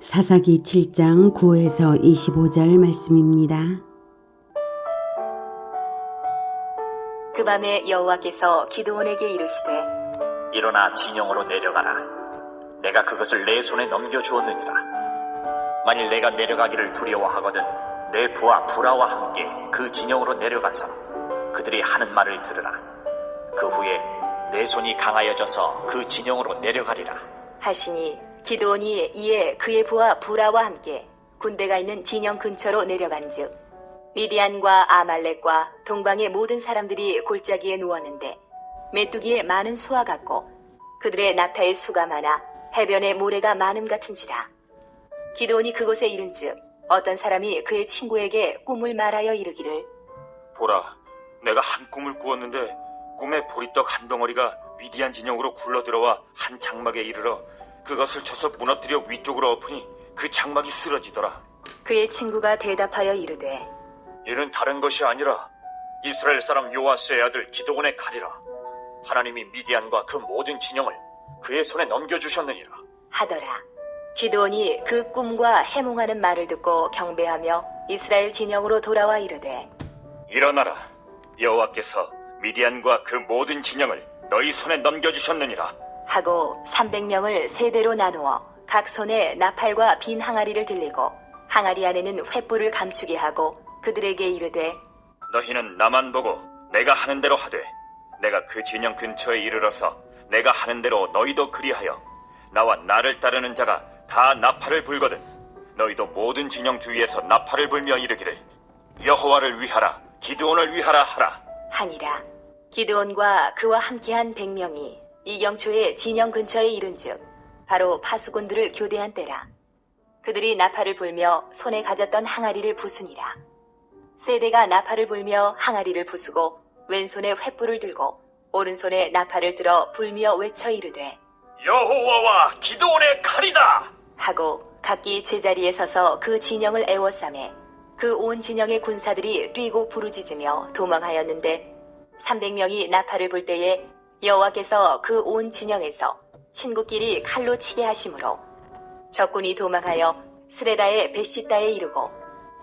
사사기 7장 9에서 25절 말씀입니다. 그 밤에 여호와께서 기드온에게 이르시되 일어나 진영으로 내려가라. 내가 그것을 내 손에 넘겨주었느니라. 만일 내가 내려가기를 두려워하거든 내 부하 부라와 함께 그 진영으로 내려가서 그들이 하는 말을 들으라. 그 후에 내 손이 강하여져서 그 진영으로 내려가리라 하시니 기드온이 이에 그의 부하 부라와 함께 군대가 있는 진영 근처로 내려간즉 미디안과 아말렉과 동방의 모든 사람들이 골짜기에 누웠는데 메뚜기에 많은 수와 같고 그들의 낙타의 수가 많아 해변에 모래가 많음 같은지라. 기드온이 그곳에 이른즉 어떤 사람이 그의 친구에게 꿈을 말하여 이르기를 보라, 내가 한 꿈을 꾸었는데 꿈에 보리떡 한 덩어리가 미디안 진영으로 굴러들어와 한 장막에 이르러 그것을 쳐서 무너뜨려 위쪽으로 엎으니 그 장막이 쓰러지더라. 그의 친구가 대답하여 이르되 이는 다른 것이 아니라 이스라엘 사람 요아스의 아들 기드온의 칼이라. 하나님이 미디안과 그 모든 진영을 그의 손에 넘겨주셨느니라 하더라. 기드온이 그 꿈과 해몽하는 말을 듣고 경배하며 이스라엘 진영으로 돌아와 이르되 일어나라, 여호와께서 미디안과 그 모든 진영을 너희 손에 넘겨주셨느니라 하고 300명을 세 대로 나누어 각 손에 나팔과 빈 항아리를 들리고 항아리 안에는 횃불을 감추게 하고 그들에게 이르되 너희는 나만 보고 내가 하는 대로 하되 내가 그 진영 근처에 이르러서 내가 하는 대로 너희도 그리하여 나와 나를 따르는 자가 다 나팔을 불거든 너희도 모든 진영 주위에서 나팔을 불며 이르기를 여호와를 위하라 기드온을 위하라 하라 하니라. 기드온과 그와 함께한 100명이 이경초의 진영 근처에 이른즉 바로 파수꾼들을 교대한 때라. 그들이 나팔을 불며 손에 가졌던 항아리를 부수니라. 세대가 나팔을 불며 항아리를 부수고 왼손에 횃불을 들고 오른손에 나팔을 들어 불며 외쳐 이르되 여호와와 기드온의 칼이다 하고 각기 제자리에 서서 그 진영을 에워싸매 그 온 진영의 군사들이 뛰고 부르짖으며 도망하였는데 300명이 나팔을 불 때에 여호와께서 그 온 진영에서 친구끼리 칼로 치게 하심으로 적군이 도망하여 스레라의 베시다에 이르고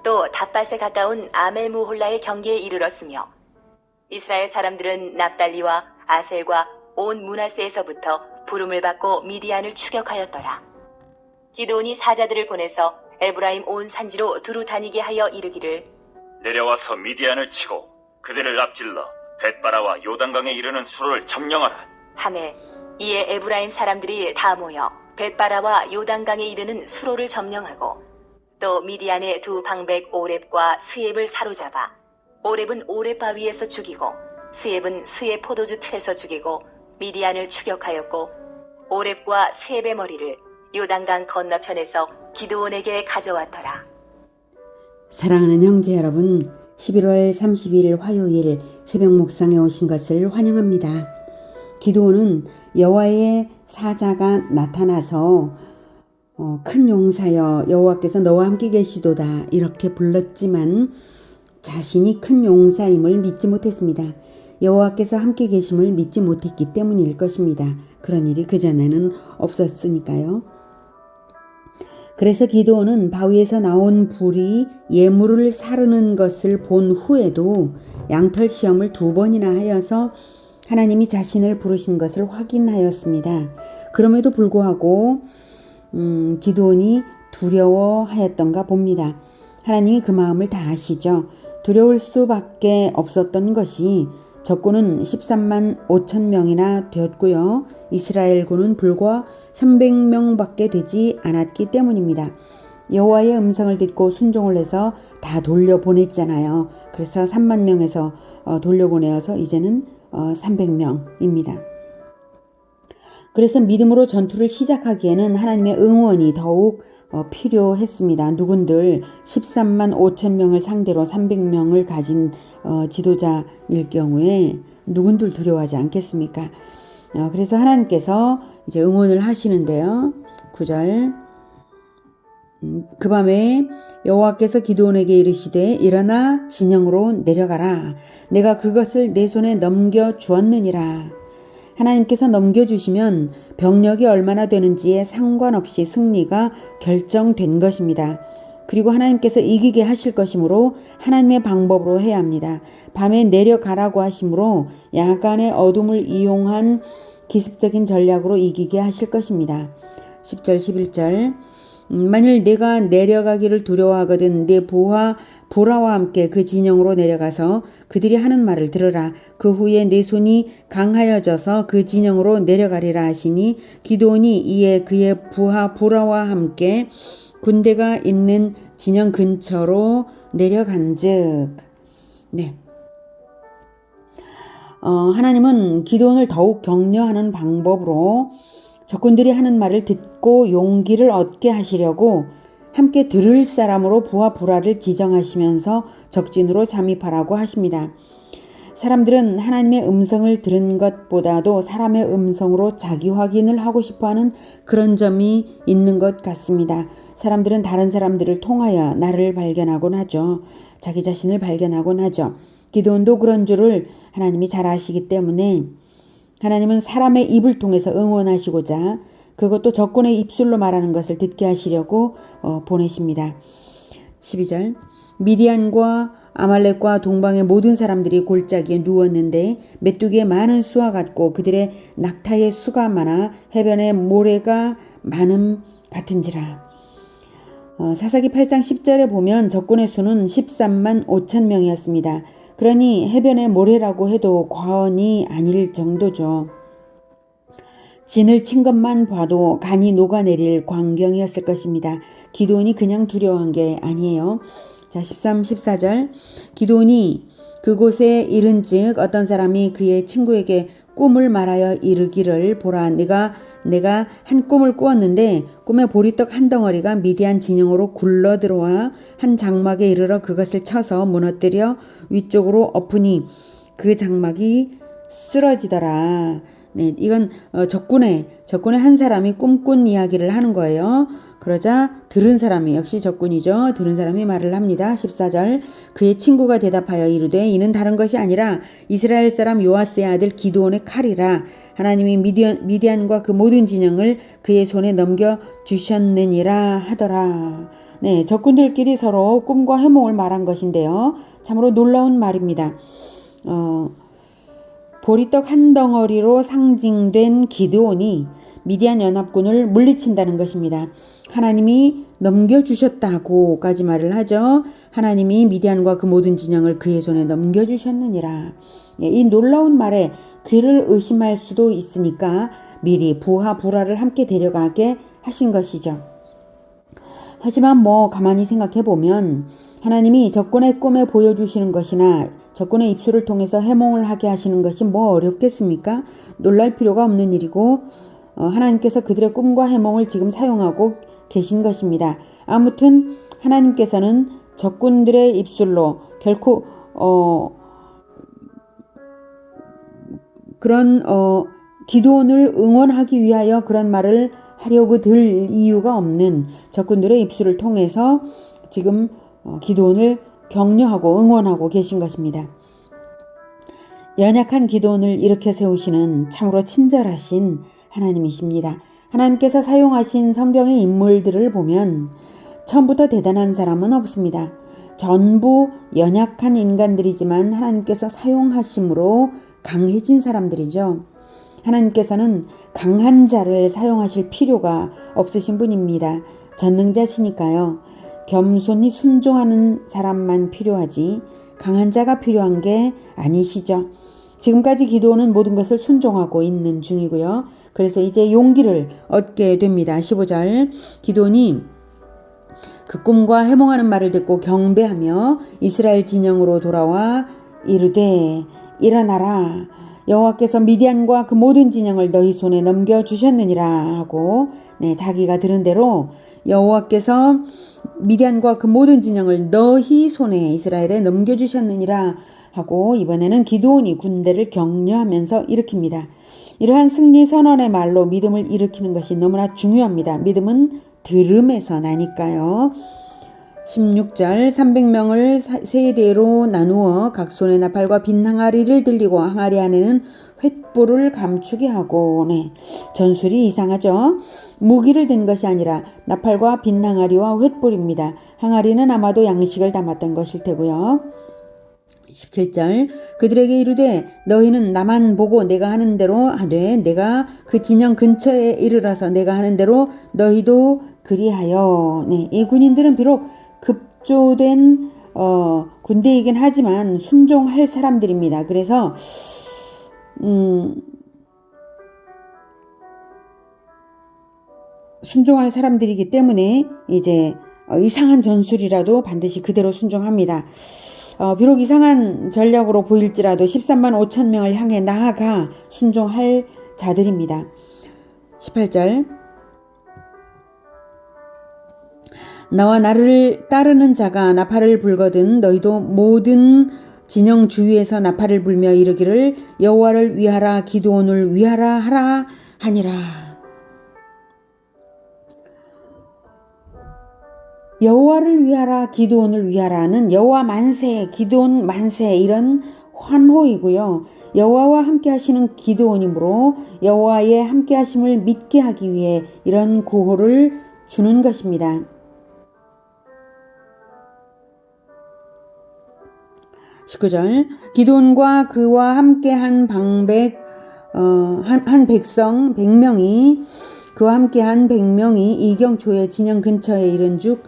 또 닷밭에 가까운 아멜무홀라의 경계에 이르렀으며 이스라엘 사람들은 납달리와 아셀과 온 므낫세에서부터 부름을 받고 미디안을 추격하였더라. 기드온이 사자들을 보내서 에브라임 온 산지로 두루 다니게 하여 이르기를 내려와서 미디안을 치고 그들을 앞질러 벳바라와 요단강에 이르는 수로를 점령하라 하매 이에 에브라임 사람들이 다 모여 벳바라와 요단강에 이르는 수로를 점령하고 또 미디안의 두 방백 오렙과 스옙을 사로잡아 오렙은 오렙 바위에서 죽이고 스옙은 스옙 포도주 틀에서 죽이고 미디안을 추격하였고 오렙과 스옙의 머리를 요단강 건너편에서 기드온에게 가져왔더라. 사랑하는 형제 여러분, 11월 30일 화요일 새벽 목상에 오신 것을 환영합니다. 기드온은 여호와의 사자가 나타나서 큰 용사여 여호와께서 너와 함께 계시도다 이렇게 불렀지만 자신이 큰 용사임을 믿지 못했습니다. 여호와께서 함께 계심을 믿지 못했기 때문일 것입니다. 그런 일이 그전에는 없었으니까요. 그래서 기드온은 바위에서 나온 불이 예물을 사르는 것을 본 후에도 양털 시험을 2번이나 하여서 하나님이 자신을 부르신 것을 확인하였습니다. 그럼에도 불구하고 기드온이 두려워하였던가 봅니다. 하나님이 그 마음을 다 아시죠. 두려울 수밖에 없었던 것이 적군은 13만 5천 명이나 되었고요. 이스라엘군은 불과 300명밖에 되지 않았기 때문입니다. 여호와의 음성을 듣고 순종을 해서 다 돌려보냈잖아요. 그래서 3만 명에서 돌려보내어서 이제는 300명입니다. 그래서 믿음으로 전투를 시작하기에는 하나님의 응원이 더욱 필요했습니다. 누군들 13만 5천 명을 상대로 300명을 가진 지도자일 경우에 누군들 두려워하지 않겠습니까? 그래서 하나님께서 이제 응원을 하시는데요. 9절 그 밤에 여호와께서 기드온에게 이르시되 일어나 진영으로 내려가라. 내가 그것을 내 손에 넘겨 주었느니라. 하나님께서 넘겨주시면 병력이 얼마나 되는지에 상관없이 승리가 결정된 것입니다. 그리고 하나님께서 이기게 하실 것이므로 하나님의 방법으로 해야 합니다. 밤에 내려가라고 하시므로 야간의 어둠을 이용한 기습적인 전략으로 이기게 하실 것입니다. 10절 11절 만일 내가 내려가기를 두려워하거든 내 부하 보라와 함께 그 진영으로 내려가서 그들이 하는 말을 들으라. 그 후에 내 손이 강하여져서 그 진영으로 내려가리라 하시니 기드온이 이에 그의 부하 보라와 함께 군대가 있는 진영 근처로 내려간즉. 네. 하나님은 기드온을 더욱 격려하는 방법으로 적군들이 하는 말을 듣고 용기를 얻게 하시려고 함께 들을 사람으로 부하 부라를 지정하시면서 적진으로 잠입하라고 하십니다. 사람들은 하나님의 음성을 들은 것보다도 사람의 음성으로 자기 확인을 하고 싶어하는 그런 점이 있는 것 같습니다. 사람들은 다른 사람들을 통하여 나를 발견하곤 하죠. 자기 자신을 발견하곤 하죠. 기드온도 그런 줄을 하나님이 잘 아시기 때문에 하나님은 사람의 입을 통해서 응원하시고자 그것도 적군의 입술로 말하는 것을 듣게 하시려고 보내십니다. 12절 미디안과 아말렉과 동방의 모든 사람들이 골짜기에 누웠는데 메뚜기의 많은 수와 같고 그들의 낙타의 수가 많아 해변의 모래가 많음 같은지라. 사사기 8장 10절에 보면 적군의 수는 13만 5천 명이었습니다. 그러니 해변의 모래라고 해도 과언이 아닐 정도죠. 진을 친 것만 봐도 간이 녹아내릴 광경이었을 것입니다. 기드온이 그냥 두려워한 게 아니에요. 자, 13, 14절 기드온이 그곳에 이른즉 어떤 사람이 그의 친구에게 꿈을 말하여 이르기를 보라 내가 한 꿈을 꾸었는데 꿈에 보리떡 한 덩어리가 미디안 진영으로 굴러 들어와 한 장막에 이르러 그것을 쳐서 무너뜨려 위쪽으로 엎으니 그 장막이 쓰러지더라. 네, 이건 적군의 한 사람이 꿈꾼 이야기를 하는 거예요. 그러자 들은 사람이 역시 적군이죠. 들은 사람이 말을 합니다. 14절 그의 친구가 대답하여 이르되 이는 다른 것이 아니라 이스라엘 사람 요아스의 아들 기드온의 칼이라. 하나님이 미디안과 그 모든 진영을 그의 손에 넘겨주셨느니라 하더라. 네, 적군들끼리 서로 꿈과 해몽을 말한 것인데요. 참으로 놀라운 말입니다. 보리떡 한 덩어리로 상징된 기드온이 미디안 연합군을 물리친다는 것입니다. 하나님이 넘겨주셨다고까지 말을 하죠. 하나님이 미디안과 그 모든 진영을 그의 손에 넘겨주셨느니라. 이 놀라운 말에 귀를 의심할 수도 있으니까 미리 부하 부라를 함께 데려가게 하신 것이죠. 하지만 가만히 생각해 보면 하나님이 적군의 꿈에 보여주시는 것이나 적군의 입술을 통해서 해몽을 하게 하시는 것이 어렵겠습니까? 놀랄 필요가 없는 일이고 하나님께서 그들의 꿈과 해몽을 지금 사용하고 계신 것입니다. 아무튼 하나님께서는 적군들의 입술로 결코 그런 기드온을 응원하기 위하여 그런 말을 하려고 들 이유가 없는 적군들의 입술을 통해서 지금 기드온을 격려하고 응원하고 계신 것입니다. 연약한 기드온을 일으켜 세우시는 참으로 친절하신 하나님이십니다. 하나님께서 사용하신 성경의 인물들을 보면 처음부터 대단한 사람은 없습니다. 전부 연약한 인간들이지만 하나님께서 사용하심으로 강해진 사람들이죠. 하나님께서는 강한 자를 사용하실 필요가 없으신 분입니다. 전능자시니까요. 겸손히 순종하는 사람만 필요하지 강한 자가 필요한 게 아니시죠. 지금까지 기드온은 모든 것을 순종하고 있는 중이고요. 그래서 이제 용기를 얻게 됩니다. 15절 기드온이 그 꿈과 해몽하는 말을 듣고 경배하며 이스라엘 진영으로 돌아와 이르되 일어나라 여호와께서 미디안과 그 모든 진영을 너희 손에 넘겨주셨느니라 하고 자기가 들은 대로 여호와께서 미디안과 그 모든 진영을 너희 손에 이스라엘에 넘겨주셨느니라 하고 이번에는 기드온이 군대를 격려하면서 일으킵니다. 이러한 승리 선언의 말로 믿음을 일으키는 것이 너무나 중요합니다. 믿음은 들음에서 나니까요. 16절 300명을 세대로 나누어 각 손에 나팔과 빈 항아리를 들리고 항아리 안에는 횃불을 감추게 하고. 네, 전술이 이상하죠. 무기를 든 것이 아니라 나팔과 빈 항아리와 횃불입니다. 항아리는 아마도 양식을 담았던 것일 테고요. 17절 그들에게 이르되 너희는 나만 보고 내가 하는 대로 하되 내가 그 진영 근처에 이르러서 내가 하는 대로 너희도 그리하여. 네, 이 군인들은 비록 급조된 군대이긴 하지만 순종할 사람들입니다. 그래서 순종할 사람들이기 때문에 이제 이상한 전술이라도 반드시 그대로 순종합니다. 비록 이상한 전략으로 보일지라도 13만 5천 명을 향해 나아가 순종할 자들입니다. 18절 나와 나를 따르는 자가 나팔을 불거든 너희도 모든 진영 주위에서 나팔을 불며 이르기를 여호와를 위하라 기드온을 위하라 하라 하니라. 여호와를 위하라 기드온을 위하라는 여호와 만세 기드온 만세 이런 환호이고요. 여호와와 함께 하시는 기드온이므로 여호와의 함께 하심을 믿게 하기 위해 이런 구호를 주는 것입니다. 19절 기드온과 그와 함께 한 백성 100명이 그와 함께한 100명이 이경초의 진영 근처에 이른즉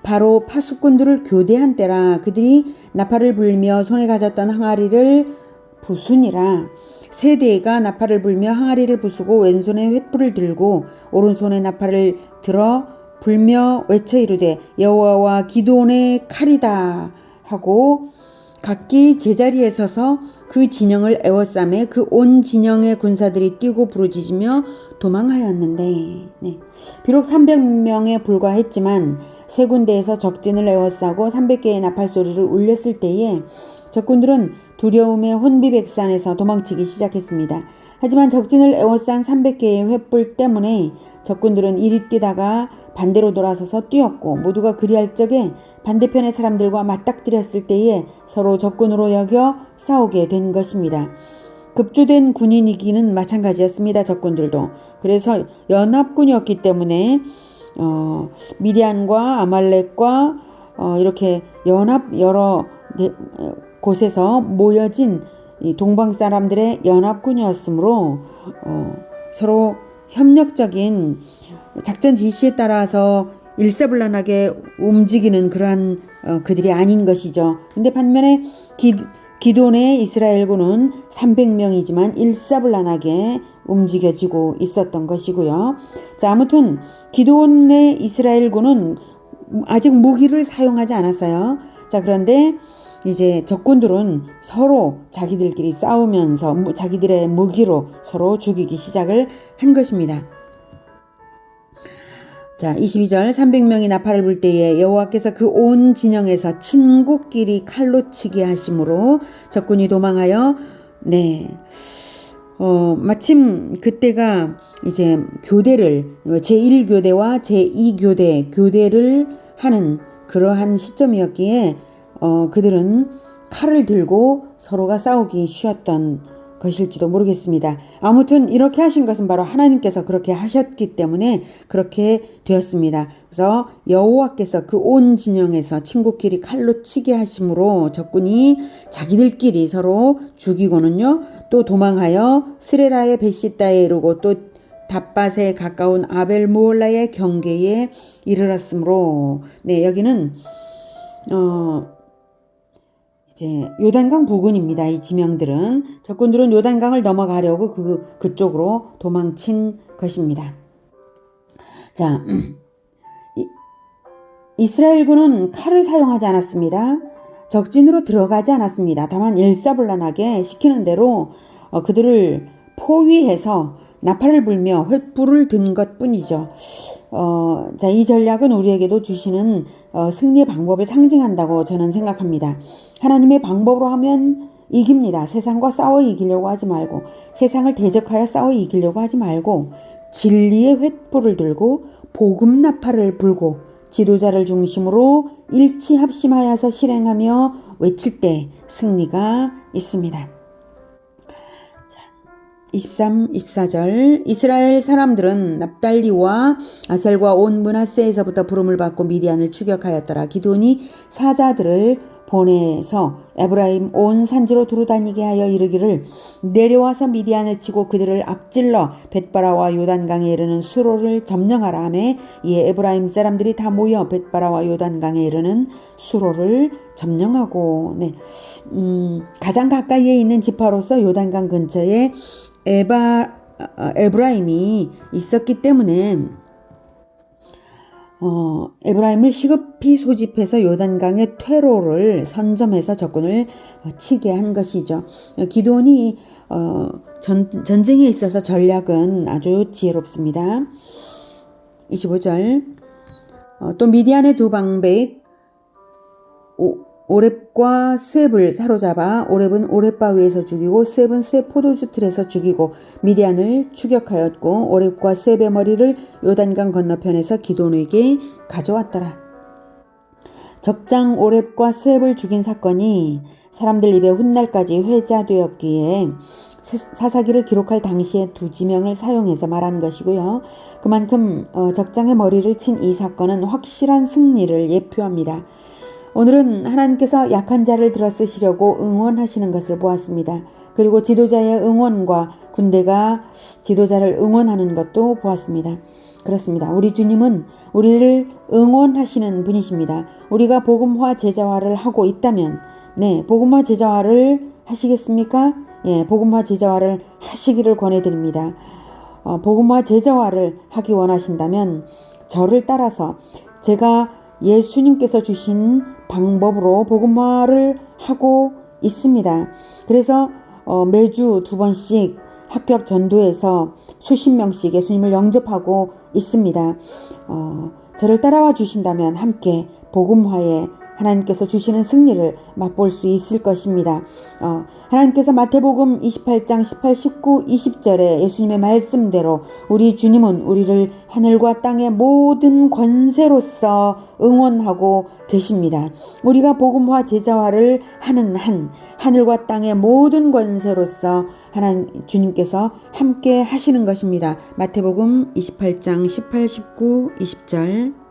바로 파수꾼들을 교대한 때라. 그들이 나팔을 불며 손에 가졌던 항아리를 부수니라. 세대가 나팔을 불며 항아리를 부수고 왼손에 횃불을 들고 오른손에 나팔을 들어 불며 외쳐 이르되 여호와와 기드온의 칼이다 하고 각기 제자리에 서서 그 진영을 에워싸매 그 온 진영의 군사들이 뛰고 부르짖으며 도망하였는데. 네. 비록 300명에 불과했지만 세 군데에서 적진을 에워싸고 300개의 나팔 소리를 울렸을 때에 적군들은 두려움에 혼비백산해서 도망치기 시작했습니다. 하지만 적진을 에워싼 300개의 횃불 때문에 적군들은 이리 뛰다가 반대로 돌아서서 뛰었고 모두가 그리할 적에 반대편의 사람들과 맞닥뜨렸을 때에 서로 적군으로 여겨 싸우게 된 것입니다. 급조된 군인이기는 마찬가지였습니다. 적군들도. 그래서 연합군이었기 때문에 미디안과 아말렉과 이렇게 연합 여러 곳에서 모여진 이 동방 사람들의 연합군이었으므로 서로 협력적인 작전 지시에 따라서 일사불란하게 움직이는 그러한 그들이 아닌 것이죠. 근데 반면에 기드온의 이스라엘군은 300명이지만 일사불란하게 움직여지고 있었던 것이고요. 자, 아무튼 기드온의 이스라엘군은 아직 무기를 사용하지 않았어요. 자, 그런데 이제 적군들은 서로 자기들끼리 싸우면서 자기들의 무기로 서로 죽이기 시작을 한 것입니다. 자, 22절 300명이 나팔을 불 때에 여호와께서 그 온 진영에서 친구끼리 칼로 치게 하심으로 적군이 도망하여 마침 그때가 이제 교대를 제1교대와 제2교대를 하는 그러한 시점이었기에 그들은 칼을 들고 서로가 싸우기 쉬웠던 것일지도 모르겠습니다. 아무튼 이렇게 하신 것은 바로 하나님께서 그렇게 하셨기 때문에 그렇게 되었습니다. 그래서 여호와께서 그 온 진영에서 친구끼리 칼로 치게 하심으로 적군이 자기들끼리 서로 죽이고는요 또 도망하여 스레라의 벳시다에 이르고 또 답밭에 가까운 아벨 무올라의 경계에 이르렀으므로. 네, 여기는 이제 요단강 부근입니다. 이 지명들은 적군들은 요단강을 넘어가려고 그쪽으로 도망친 것입니다. 자, 이스라엘군은 칼을 사용하지 않았습니다. 적진으로 들어가지 않았습니다. 다만 일사불란하게 시키는 대로 그들을 포위해서 나팔을 불며 횃불을 든 것뿐이죠. 자, 이 전략은 우리에게도 주시는 승리의 방법을 상징한다고 저는 생각합니다. 하나님의 방법으로 하면 이깁니다. 세상과 싸워 이기려고 하지 말고, 세상을 대적하여 싸워 이기려고 하지 말고, 진리의 횃불을 들고 복음 나팔을 불고 지도자를 중심으로 일치 합심하여서 실행하며 외칠 때 승리가 있습니다. 23, 24절 이스라엘 사람들은 납달리와 아셀과 온 므낫세에서부터 부름을 받고 미디안을 추격하였더라. 기드온이 사자들을 보내서 에브라임 온 산지로 두루다니게 하여 이르기를 내려와서 미디안을 치고 그들을 앞질러 벳바라와 요단강에 이르는 수로를 점령하라 하매 이에 에브라임 사람들이 다 모여 벳바라와 요단강에 이르는 수로를 점령하고 가장 가까이에 있는 지파로서 요단강 근처에 에브라임이 있었기 때문에 에브라임을 시급히 소집해서 요단강의 퇴로를 선점해서 적군을 치게 한 것이죠. 기드온이 전쟁에 있어서 전략은 아주 지혜롭습니다. 25절 또 미디안의 두 방백 오렙과 셉을 사로잡아 오렙은 오렙바위에서 죽이고 셉은 셉 포도주 틀에서 죽이고 미디안을 추격하였고 오렙과 셉의 머리를 요단강 건너편에서 기드온에게 가져왔더라. 적장 오렙과 셉을 죽인 사건이 사람들 입에 훗날까지 회자되었기에 사사기를 기록할 당시에 두 지명을 사용해서 말한 것이고요. 그만큼 적장의 머리를 친 이 사건은 확실한 승리를 예표합니다. 오늘은 하나님께서 약한 자를 들어 쓰시려고 응원하시는 것을 보았습니다. 그리고 지도자의 응원과 군대가 지도자를 응원하는 것도 보았습니다. 그렇습니다. 우리 주님은 우리를 응원하시는 분이십니다. 우리가 복음화 제자화를 하고 있다면 복음화 제자화를 하시겠습니까? 복음화 제자화를 하시기를 권해드립니다. 복음화 제자화를 하기 원하신다면 저를 따라서 제가 예수님께서 주신 방법으로 복음화를 하고 있습니다. 그래서 매주 2번씩 합격 전도에서 수십 명씩 예수님을 영접하고 있습니다. 저를 따라와 주신다면 함께 복음화에 하나님께서 주시는 승리를 맛볼 수 있을 것입니다. 하나님께서 마태복음 28장 18, 19, 20절에 예수님의 말씀대로 우리 주님은 우리를 하늘과 땅의 모든 권세로서 응원하고 계십니다. 우리가 복음화 제자화를 하는 한 하늘과 땅의 모든 권세로서 하나님 주님께서 함께 하시는 것입니다. 마태복음 28장 18, 19, 20절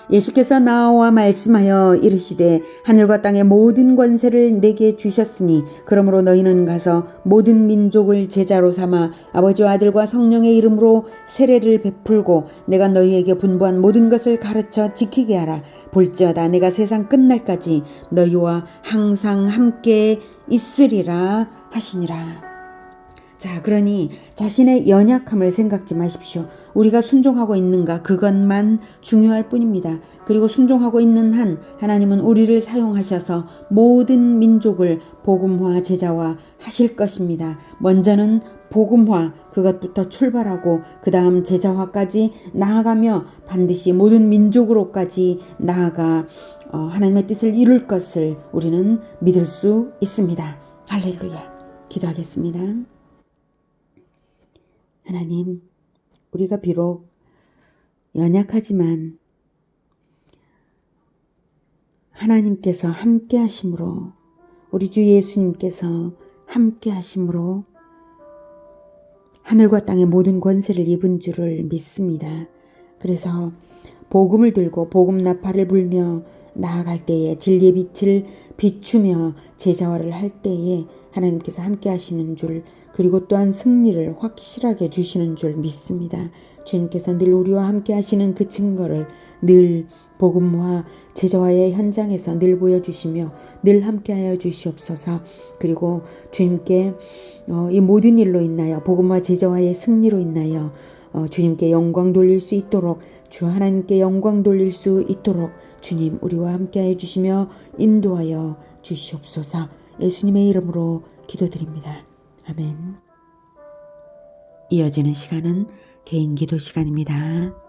예수께서 나와 말씀하여 이르시되 하늘과 땅의 모든 권세를 내게 주셨으니 그러므로 너희는 가서 모든 민족을 제자로 삼아 아버지와 아들과 성령의 이름으로 세례를 베풀고 내가 너희에게 분부한 모든 것을 가르쳐 지키게 하라. 볼지어다 내가 세상 끝날까지 너희와 항상 함께 있으리라 하시니라. 자, 그러니 자신의 연약함을 생각지 마십시오. 우리가 순종하고 있는가 그것만 중요할 뿐입니다. 그리고 순종하고 있는 한 하나님은 우리를 사용하셔서 모든 민족을 복음화 제자화 하실 것입니다. 먼저는 복음화 그것부터 출발하고 그 다음 제자화까지 나아가며 반드시 모든 민족으로까지 나아가 하나님의 뜻을 이룰 것을 우리는 믿을 수 있습니다. 할렐루야. 기도하겠습니다. 하나님, 우리가 비록 연약하지만 하나님께서 함께 하심으로 우리 주 예수님께서 함께 하심으로 하늘과 땅의 모든 권세를 입은 줄을 믿습니다. 그래서 복음을 들고 복음 나팔을 불며 나아갈 때에 진리의 빛을 비추며 제자화를 할 때에 하나님께서 함께 하시는 줄 그리고 또한 승리를 확실하게 주시는 줄 믿습니다. 주님께서 늘 우리와 함께 하시는 그 증거를 늘 복음화 제자화의 현장에서 늘 보여주시며 늘 함께하여 주시옵소서. 그리고 주님께 이 모든 일로 인하여 복음화 제자화의 승리로 인하여 주님께 영광 돌릴 수 있도록 주 하나님께 영광 돌릴 수 있도록 주님 우리와 함께하여 주시며 인도하여 주시옵소서. 예수님의 이름으로 기도드립니다. 아멘. 이어지는 시간은 개인 기도 시간입니다.